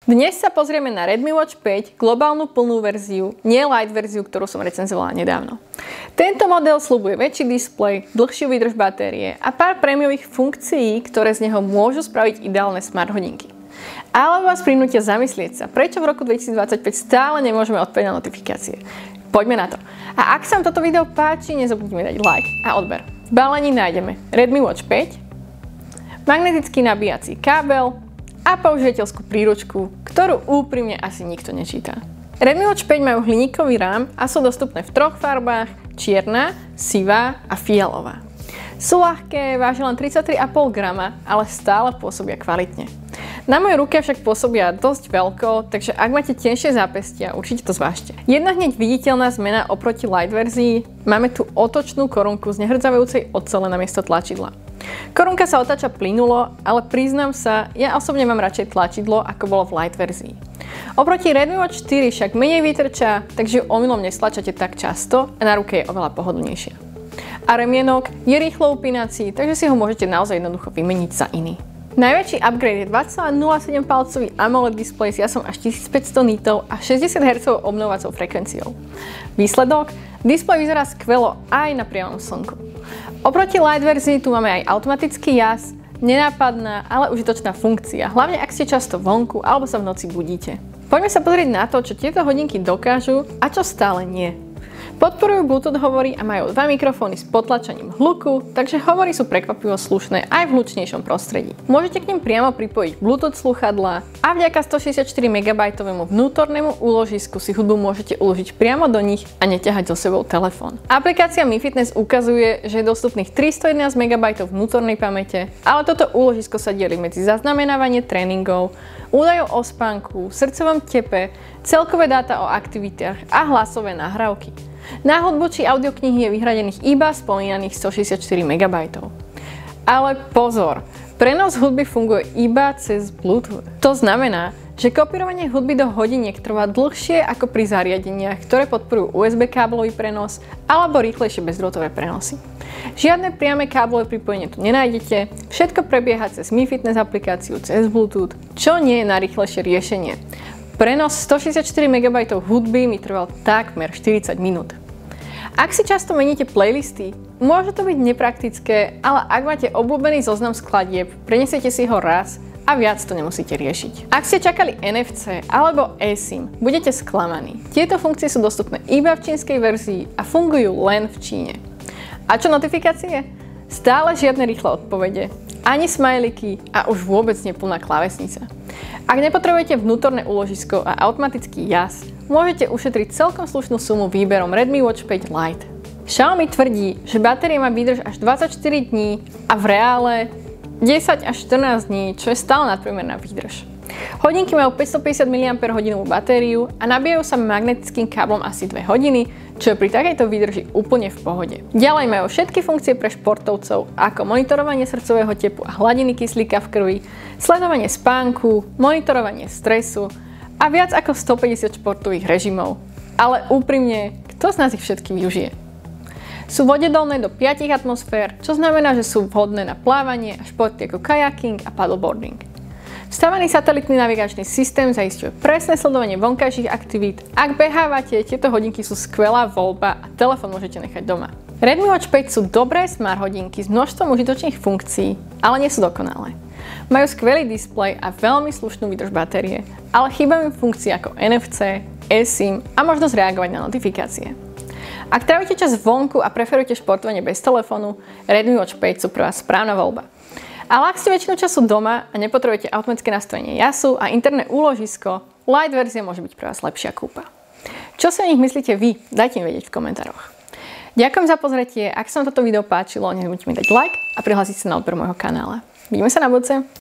Dnes sa pozrieme na Redmi Watch 5, globálnu plnú verziu, nie light verziu, ktorú som recenzovala nedávno. Tento model sľubuje väčší displej, dlhšiu výdrž batérie a pár prémiových funkcií, ktoré z neho môžu spraviť ideálne smart hodinky. Ale vás prinútia zamyslieť sa, prečo v roku 2025 stále nemôžeme odpovedať na notifikácie. Poďme na to. A ak sa vám toto video páči, nezabudnite dať like a odber. V balení nájdeme Redmi Watch 5, magnetický nabíjací kábel a použiteľskú príručku, ktorú úprimne asi nikto nečíta. Redmi Watch 5 majú hliníkový rám a sú dostupné v troch farbách: čierna, sivá a fialová. Sú ľahké, vážia len 33,5 grama, ale stále pôsobia kvalitne. Na mojej ruke však pôsobia dosť veľko, takže ak máte tenšie zápestia, určite to zvážte. Jedna hneď viditeľná zmena oproti light verzii: máme tu otočnú korunku z nehrdzavajúcej ocele namiesto tlačidla. Korunka sa otáča plynulo, ale priznám sa, ja osobne mám radšej tlačidlo, ako bolo v light verzii. Oproti Redmi Watch 4 však menej vytrča, takže ju omylom nestlačate tak často a na ruke je oveľa pohodlnejšia. A remienok je rýchlo upínací, takže si ho môžete naozaj jednoducho vymeniť za iný. Najväčší upgrade je 2,07 palcový AMOLED displej s jasom až 1500 nitov a 60 Hz obnovovacou frekvenciou. Výsledok? Displej vyzerá skvelo aj na priamom slnku. Oproti light verzii tu máme aj automatický jas, nenápadná, ale užitočná funkcia, hlavne ak ste často vonku alebo sa v noci budíte. Poďme sa pozrieť na to, čo tieto hodinky dokážu a čo stále nie. Podporujú Bluetooth hovory a majú dva mikrofóny s potlačením hluku, takže hovory sú prekvapivo slušné aj v hlučnejšom prostredí. Môžete k nim priamo pripojiť Bluetooth slúchadlá a vďaka 164 MB vnútornému úložisku si hudbu môžete uložiť priamo do nich a neťahať so sebou telefón. Aplikácia Mi Fitness ukazuje, že je dostupných 311 MB vnútornej pamäte, ale toto úložisko sa delí medzi zaznamenávanie tréningov, údajov o spánku, srdcovom tepe, celkové dáta o aktivitách a hlasové nahrávky. Na hudbu či audioknihy je vyhradených iba spomínaných 164 MB. Ale pozor, prenos hudby funguje iba cez Bluetooth. To znamená, že kopírovanie hudby do hodiniek trvá dlhšie ako pri zariadeniach, ktoré podporujú USB káblový prenos alebo rýchlejšie bezdrôtové prenosy. Žiadne priame káblové pripojenie tu nenájdete, všetko prebieha cez Mi Fitness aplikáciu cez Bluetooth, čo nie je najrýchlejšie riešenie. Prenos 164 MB hudby mi trval takmer 40 minút. Ak si často meníte playlisty, môže to byť nepraktické, ale ak máte obľúbený zoznam skladieb, prenesiete si ho raz a viac to nemusíte riešiť. Ak ste čakali NFC alebo eSIM, budete sklamaní. Tieto funkcie sú dostupné iba v čínskej verzii a fungujú len v Číne. A čo notifikácie? Stále žiadne rýchle odpovede, ani smajliky a už vôbec neplná klávesnica. Ak nepotrebujete vnútorné úložisko a automatický jas, môžete ušetriť celkom slušnú sumu výberom Redmi Watch 5 Lite. Xiaomi tvrdí, že batéria má výdrž až 24 dní a v reále 10 až 14 dní, čo je stále nadpriemerná výdrž. Hodinky majú 550 mAh batériu a nabíjajú sa magnetickým káblom asi 2 hodiny, čo je pri takejto výdrži úplne v pohode. Ďalej majú všetky funkcie pre športovcov, ako monitorovanie srdcového tepu a hladiny kyslíka v krvi, sledovanie spánku, monitorovanie stresu a viac ako 150 športových režimov. Ale úprimne, kto z nás ich všetky využije? Sú vodedolné do 5 atmosfér, čo znamená, že sú vhodné na plávanie a športy ako kajaking a paddleboarding. Vstavaný satelitný navigačný systém zaisťuje presné sledovanie vonkajších aktivít. Ak behávate, tieto hodinky sú skvelá voľba a telefón môžete nechať doma. Redmi Watch 5 sú dobré smart hodinky s množstvom užitočných funkcií, ale nie sú dokonalé. Majú skvelý displej a veľmi slušnú výdrž batérie, ale chýbajú im funkcie ako NFC, eSIM a možnosť reagovať na notifikácie. Ak trávite čas vonku a preferujete športovanie bez telefónu, Redmi Watch 5 sú pre vás správna voľba. Ale ak ste väčšinu času doma a nepotrebujete automatické nastavenie jasu a interné úložisko, light verzia môže byť pre vás lepšia kúpa. Čo si o nich myslíte vy? Dajte mi vedieť v komentároch. Ďakujem za pozretie, ak sa vám toto video páčilo, nezabudnite mi dať like a prihlásiť sa na odber môjho kanála. Vidíme sa na budúce.